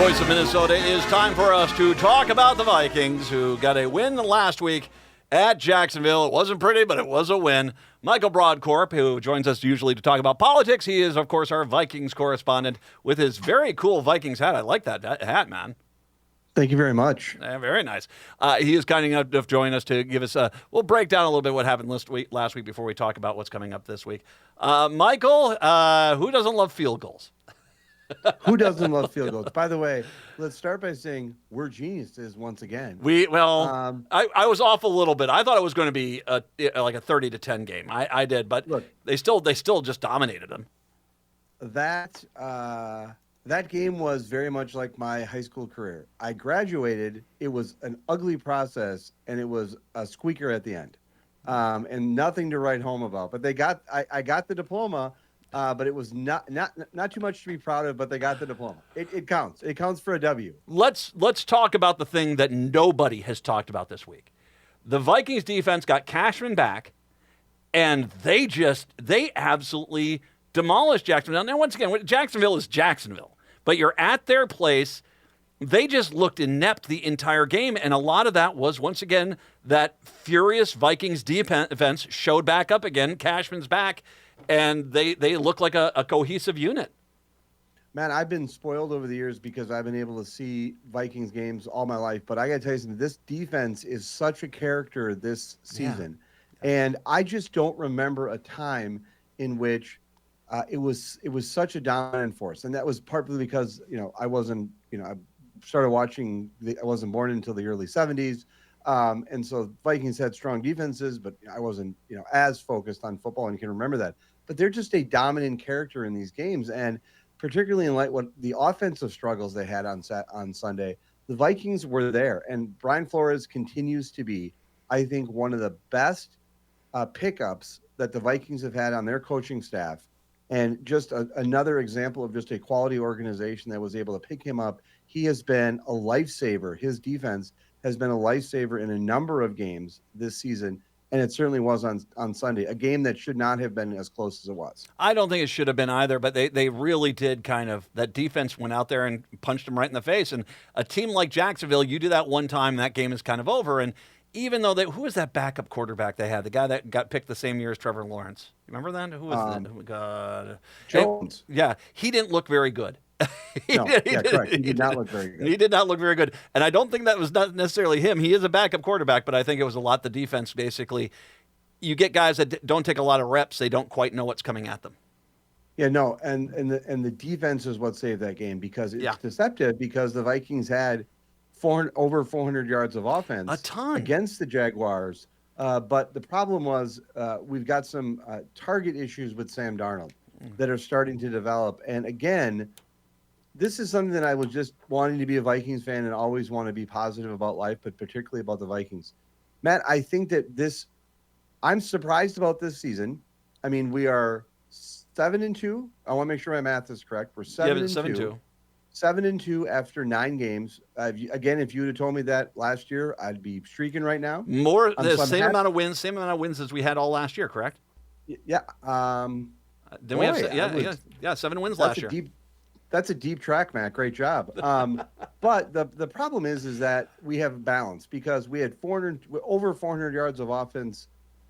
voice of Minnesota, it is time for us to talk about the Vikings, who got a win last week at Jacksonville. It wasn't pretty, but it was a win. Michael Brodkorb, who joins us usually to talk about politics, he is, of course, our Vikings correspondent with his very cool Vikings hat. I like that hat, man. Thank you very much. Very nice. He is kind enough to join us to give us we'll break down a little bit what happened last week before we talk about what's coming up this week. Michael, who doesn't love field goals? Who doesn't love field goals? By the way, let's start by saying we're geniuses once again. I was off a little bit. I thought it was going to be like a 30-10 game. I did, but look, they still just dominated them. That game was very much like my high school career. I graduated. It was an ugly process, and it was a squeaker at the end, and nothing to write home about. But I got the diploma. But it was not too much to be proud of, but they got the diploma. It counts. It counts for a W. Let's talk about the thing that nobody has talked about this week. The Vikings defense got Cashman back, and they absolutely demolished Jacksonville. Now, once again, Jacksonville is Jacksonville, but you're at their place. They just looked inept the entire game, and a lot of that was, once again, that furious Vikings defense showed back up again. Cashman's back. And they look like a cohesive unit. Man, I've been spoiled over the years because I've been able to see Vikings games all my life. But I got to tell you something, this defense is such a character this season. Yeah. And I just don't remember a time in which it was such a dominant force. And that was partly because, I wasn't, I started watching, I wasn't born until the early 70s. And so Vikings had strong defenses, but I wasn't, as focused on football, and you can remember that. But they're just a dominant character in these games, and particularly in light what the offensive struggles they had on Sunday, the Vikings were there. And Brian Flores continues to be, I think, one of the best pickups that the Vikings have had on their coaching staff, and just another example of just a quality organization that was able to pick him up. He has been a lifesaver. His defense has been a lifesaver in a number of games this season, and it certainly was on Sunday, a game that should not have been as close as it was. I don't think it should have been either, but they really did that defense went out there and punched them right in the face. And a team like Jacksonville, you do that one time, that game is kind of over. And even though who was that backup quarterback they had? The guy that got picked the same year as Trevor Lawrence. You remember that? Who was that? Oh, my God. Jones. He didn't look very good. Correct. He did not look very good. He did not look very good. And I don't think that was not necessarily him. He is a backup quarterback, but I think it was a lot the defense, basically. You get guys that don't take a lot of reps. They don't quite know what's coming at them. Yeah, no, and the defense is what saved that game, because it's deceptive, because the Vikings had over 400 yards of offense. A ton. Against the Jaguars. But the problem was we've got some target issues with Sam Darnold that are starting to develop. And again, this is something that I was just wanting to be a Vikings fan and always want to be positive about life, but particularly about the Vikings. Matt, I think that I'm surprised about this season. I mean, we are 7-2. I want to make sure my math is correct. We're 7-2. 7-2 after 9 games. Again, if you would have told me that last year, I'd be streaking right now. Same amount of wins as we had all last year, correct? Yeah. Then we have 7 wins last year. That's a deep track, Matt. Great job. But the problem is that we have balance, because we had over 400 yards of offense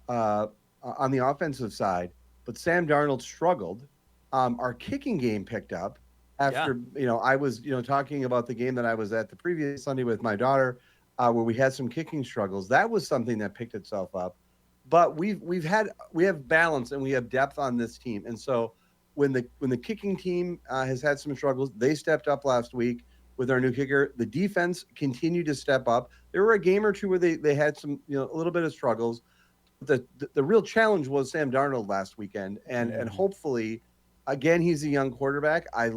on the offensive side, but Sam Darnold struggled. Our kicking game picked up after, I was, talking about the game that I was at the previous Sunday with my daughter, where we had some kicking struggles. That was something that picked itself up. But we have balance and we have depth on this team, and so. When the kicking team has had some struggles, they stepped up last week with our new kicker. The defense continued to step up. There were a game or two where they had some, a little bit of struggles. The real challenge was Sam Darnold last weekend, and hopefully, again, he's a young quarterback. I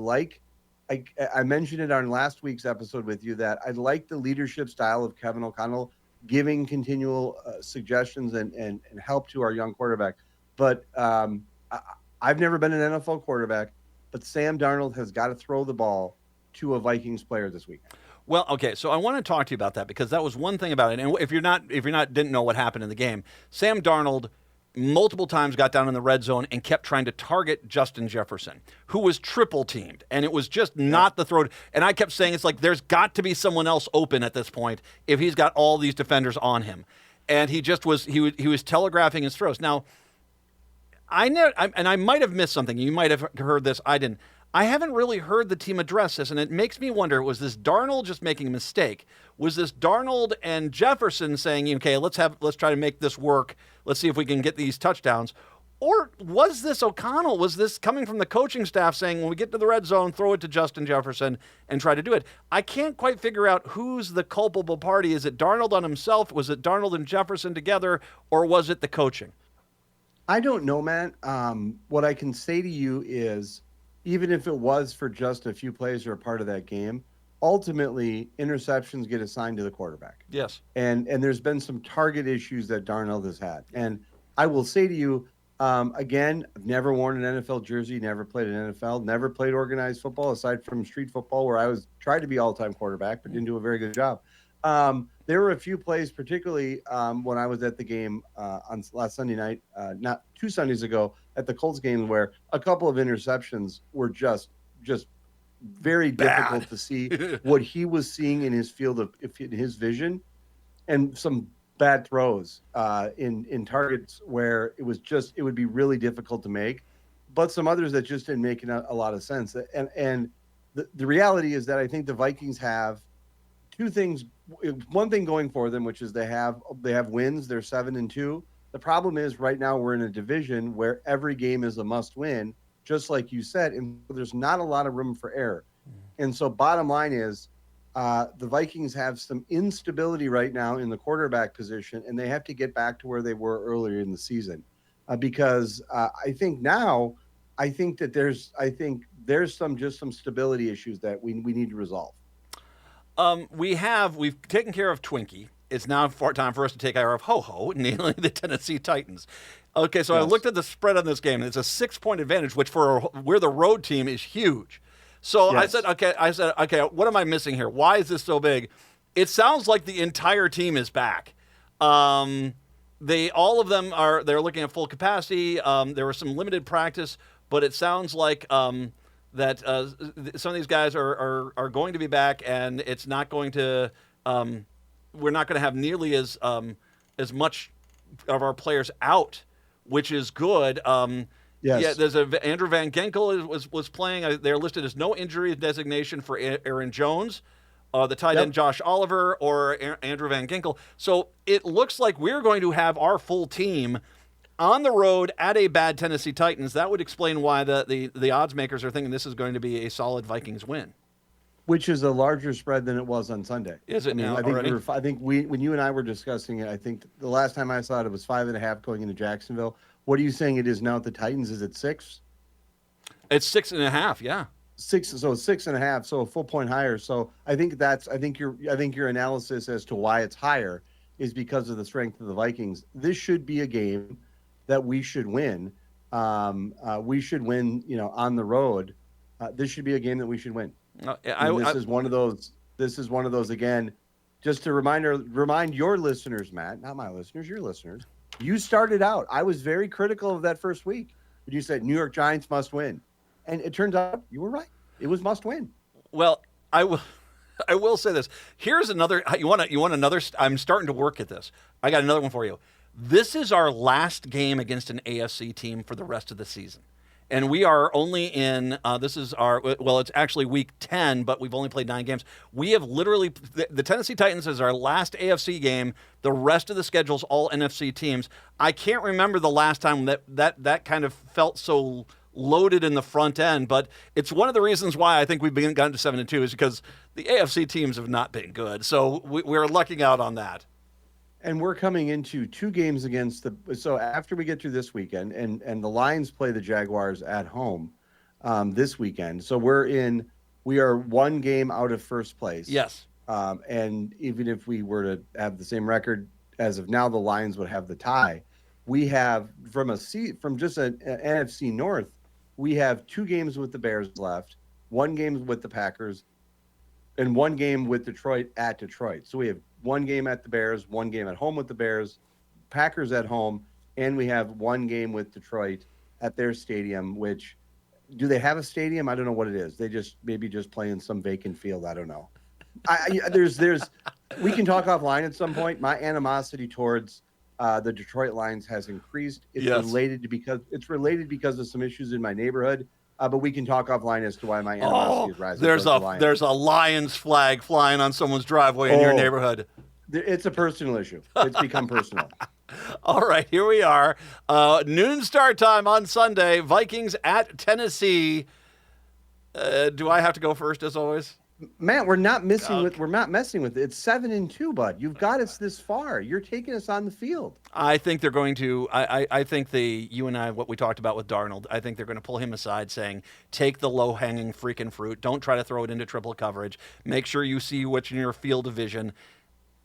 mentioned it on last week's episode with you that I like the leadership style of Kevin O'Connell, giving continual suggestions and help to our young quarterback. But I've never been an NFL quarterback, but Sam Darnold has got to throw the ball to a Vikings player this week. Well, okay, so I want to talk to you about that, because that was one thing about it. And if you're not didn't know what happened in the game, Sam Darnold multiple times got down in the red zone and kept trying to target Justin Jefferson, who was triple teamed, and it was just not the throw. And I kept saying, it's like, there's got to be someone else open at this point if he's got all these defenders on him. And he just was, he was telegraphing his throws. Now, I might have missed something. You might have heard this. I didn't. I haven't really heard the team address this, and it makes me wonder, was this Darnold just making a mistake? Was this Darnold and Jefferson saying, okay, let's try to make this work. Let's see if we can get these touchdowns. Or was this O'Connell? Was this coming from the coaching staff saying, when we get to the red zone, throw it to Justin Jefferson and try to do it? I can't quite figure out who's the culpable party. Is it Darnold on himself? Was it Darnold and Jefferson together? Or was it the coaching? I don't know, man. What I can say to you is, even if it was for just a few plays or a part of that game, ultimately interceptions get assigned to the quarterback. Yes. And there's been some target issues that Darnold has had. And I will say to you, again, I've never worn an NFL jersey, never played an NFL, never played organized football aside from street football, where I tried to be all-time quarterback, but didn't do a very good job. There were a few plays, particularly when I was at the game on last Sunday night, not 2 Sundays ago, at the Colts game, where a couple of interceptions were just very difficult to see what he was seeing in his field of in his vision, and some bad throws in targets where it would be really difficult to make, but some others that just didn't make a lot of sense. And the reality is that I think the Vikings have two things. One thing going for them, which is they have wins. They're 7-2. The problem is right now we're in a division where every game is a must win, just like you said, and there's not a lot of room for error. And so bottom line is the Vikings have some instability right now in the quarterback position, and they have to get back to where they were earlier in the season because I think that there's some stability issues that we need to resolve. We've taken care of Twinkie. It's now time for us to take care of Ho-Ho, namely the Tennessee Titans. Okay, so yes. I looked at the spread on this game, and it's a 6-point advantage, which we're the road team is huge. So yes. I said, okay, what am I missing here? Why is this so big? It sounds like the entire team is back. All of them they're looking at full capacity. There was some limited practice, but it sounds like that some of these guys are going to be back, and it's not going to. We're not going to have nearly as much of our players out, which is good. Yes. Yeah, there's Andrew Van Ginkel was playing. They're listed as no injury designation for Aaron Jones, the tight end Josh Oliver, or Andrew Van Ginkel. So it looks like we're going to have our full team on the road at a bad Tennessee Titans. That would explain why the odds makers are thinking this is going to be a solid Vikings win. Which is a larger spread than it was on Sunday. Is it now? I think when you and I were discussing it, I think the last time I saw it was 5.5 going into Jacksonville. What are you saying it is now at the Titans? Is it 6? It's 6.5. Yeah. 6. So 6.5. So a full point higher. So I think your analysis as to why it's higher is because of the strength of the Vikings. This should be a game that we should win. We should win, on the road. This should be a game that we should win. This is one of those again. Just to remind your listeners, Matt, not my listeners, your listeners. You started out. I was very critical of that first week when you said New York Giants must win, and it turns out you were right. It was must win. Well, I will say this. Here's another. You want another? I'm starting to work at this. I got another one for you. This is our last game against an AFC team for the rest of the season. And we are only in, it's actually week 10, but we've only played 9 games. We have literally, the Tennessee Titans is our last AFC game. The rest of the schedule's all NFC teams. I can't remember the last time that kind of felt so loaded in the front end, but it's one of the reasons why I think we've gotten to 7-2 is because the AFC teams have not been good. So we're lucking out on that. And we're coming into 2 games so after we get through this weekend, and the Lions play the Jaguars at home this weekend. So we are 1 game out of first place. Yes. And even if we were to have the same record as of now, the Lions would have the tie. We have from just an NFC North, we have 2 games with the Bears left, 1 game with the Packers, and 1 game with Detroit at Detroit. So we have 1 game at the Bears, 1 game at home with the Bears, Packers at home, and we have one game with Detroit at their stadium, which do they have a stadium? I don't know what it is. They just maybe just play in some vacant field. I don't know. There's we can talk offline at some point. My animosity towards the Detroit Lions has increased. It's related because of some issues in my neighborhood. But we can talk offline as to why my animosity is rising. There's a Lions flag flying on someone's driveway in your neighborhood. It's a personal issue. It's become personal. All right, here we are. Noon start time on Sunday. Vikings at Tennessee. Do I have to go first, as always? Matt, we're not messing with it. It's 7-2, bud. You've got us this far. You're taking us on the field. I think they're going to. I think you and I, what we talked about with Darnold, I think they're going to pull him aside, saying, "Take the low-hanging freaking fruit. Don't try to throw it into triple coverage. Make sure you see what's in your field of vision."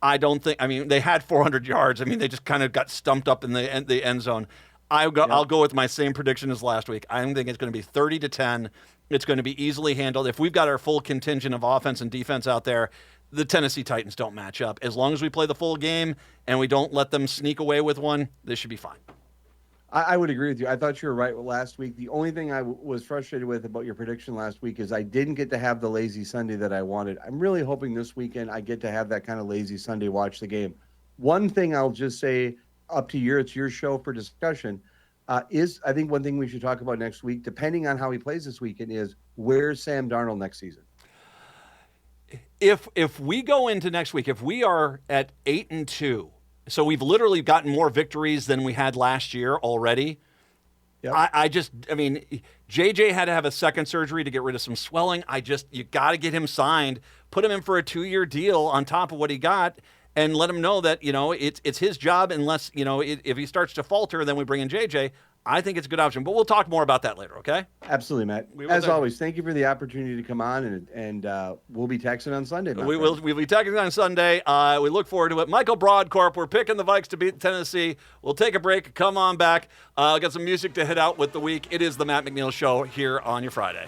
I don't think. I mean, they had 400 yards. I mean, they just kind of got stumped up in the end zone. I'll go with my same prediction as last week. I think it's going to be 30-10. It's going to be easily handled. If we've got our full contingent of offense and defense out there, the Tennessee Titans don't match up. As long as we play the full game and we don't let them sneak away with one, this should be fine. I would agree with you. I thought you were right last week. The only thing I was frustrated with about your prediction last week is I didn't get to have the lazy Sunday that I wanted. I'm really hoping this weekend I get to have that kind of lazy Sunday, watch the game. One thing I'll just say, it's your show for discussion, is I think one thing we should talk about next week, depending on how he plays this weekend, is where's Sam Darnold next season? If we go into next week, if we are at 8-2, so we've literally gotten more victories than we had last year already. Yep. I mean, JJ had to have a second surgery to get rid of some swelling. You got to get him signed, put him in for a 2-year deal on top of what he got, and let him know that, it's his job unless, if he starts to falter, then we bring in JJ. I think it's a good option, but we'll talk more about that later, okay? Absolutely, Matt. As always, thank you for the opportunity to come on, and we'll be texting on Sunday. We'll be texting on Sunday. We look forward to it. Michael Brodkorb, we're picking the Vikes to beat Tennessee. We'll take a break. Come on back. Got some music to hit out with the week. It is the Matt McNeil Show here on your Friday.